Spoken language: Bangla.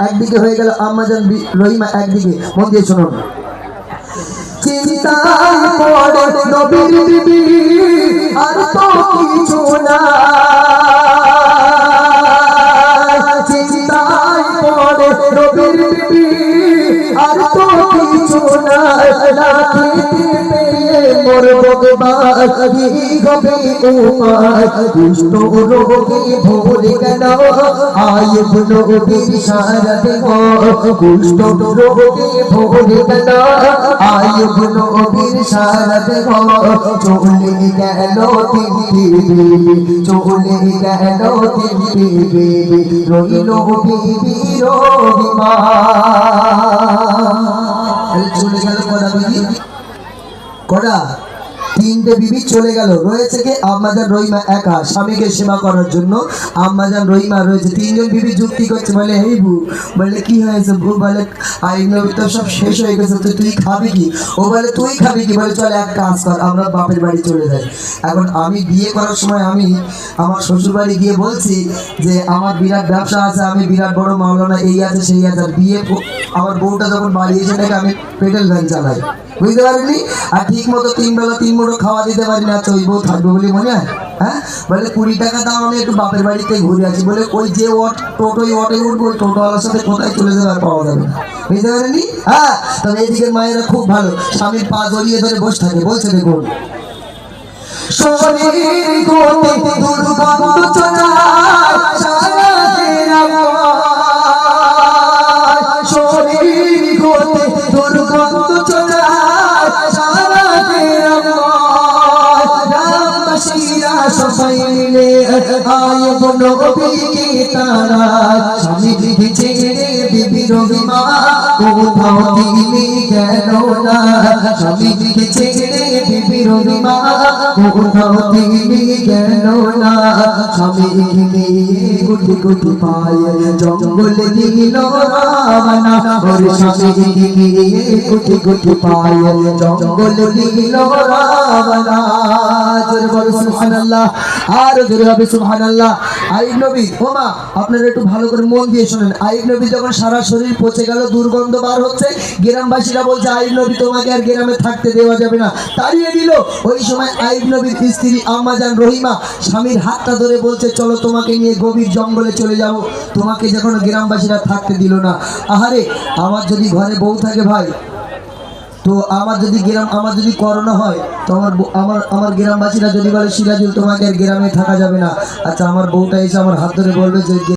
একদিকে হয়ে গেল আম্মাজান রহিমা, একদিকে মন দিয়ে শুনুন। চিন্তায় পড়ে নবীর বিবি আর তো কিছু না, চিন্তায় পড়ে নবীর বিবি আর তো কিছু না, মোর ভগবান কি হবে উপায়, দুষ্ট রোগে ভরে গেল আয়ব নবীর সারাতে গো, দুষ্ট রোগে ভরে গেল আয়ব নবীর সারাতে গো, চলে গেল তিনটি বিবি, চলে গেল তিনটি বিবি, রইল বিবি রহিমা। চলে গেল কটা বিবি? কটা? তিনটে বিবি চলে গেল, রয়েছে কে? আম্মাজান রহিমা একা স্বামীকে সেবা করার জন্য। আম্মাজান রহিমা রয়েছে, তিনজন বিবি যুক্তি করছে, বলে এই বউ, বলে কি হয়েছে বউ? বলে আইন তো সব শেষ হয়ে গেছে, তো তুই খাবি কি? ও বলে তুই খাবি কি? বলে চলে এক কাজ কর, আমরা বাপের বাড়ি চলে যাই। এখন আমি বিয়ে করার সময় আমি আমার শ্বশুর বাড়ি গিয়ে বলছি যে আমার বিরাট ব্যবসা আছে, আমি বিরাট বড় মাওলানা, এই আছে সেই আছে। আর বিয়ে আমার বউটা যখন বাড়ি এসে দেখে আমি পেট্রোল ভ্যান চালাই, বুঝতে পারিনি, আর ঠিক মতো 3 বেলা 3 মুঠো খাওয়া দিতে পারি না। ওই বউ থাকবে বলে মনে হয়? হ্যাঁ, বলে 20 টাকা দাও, আমি একটু বাপের বাড়িতে ঘুরে আছি। বলে ওই যে টোটোই অটোয় উঠবো, ওই টোটোওয়ালার সাথে কোথায় চলে যাবে আর পাওয়া যাবে না, বুঝতে পারেনি? হ্যাঁ, তবে এইদিকে মায়েরা খুব ভালো, স্বামীর পা জড়িয়ে ধরে বসে থাকে। বলছে দেখুন, শরীর গোতে দুর্গন্ধ ছড়ায় সারাদিন আমার, শরীর গোতে দুর্গন্ধ ছড়ায় সারাদিন আমার, রামবাসীরা সবাই মিলে আয়ব নবীকে তারা, স্বামী ছেড়ে বিবি রহিমা কোথাও তিনি গেল না, স্বামী ছেড়ে বিবি রহিমা কোথাও তিনি গেল না, স্বামীকে নিয়ে গুটি গুটি পায়ে জঙ্গলে দিল রাবনা, ওরে স্বামীকে নিয়ে গুটি গুটি পায়ে জঙ্গলে দিল রাবনা। জোরে বলো সুবহানাল্লাহ, আর জোরে হবে সুবহানাল্লাহ। আইব নবী, ওমা আপনারা একটু ভালো করে মন দিয়ে শুনেন। আইব নবী যখন সারা শরীর পচে গেল, দুর্গন্ধ বার হচ্ছে, গ্রামবাসীরা বলছে আইব নবী তোমাকে আর গ্রামে থাকতে দেওয়া যাবে না, তাড়িয়ে দিল। ওই সময় আইব নবীর স্ত্রী আম্মাজান রহিমা স্বামীর হাতটা ধরে বলছে চলো তোমাকে নিয়ে গভীর জঙ্গলে চলে যাব, তোমাকে যখন গ্রামবাসীরা থাকতে দিল না। আহারে, আমার যদি ঘরে বউ থাকে ভাই, তো আমার যদি করোনা হয়, তো আমার গ্রামবাসীরা যদি বলে সিরাজুল তোমাকে আর গ্রামে থাকা যাবে না, আচ্ছা আমার বউটা এসে আমার হাত ধরে বলবে যে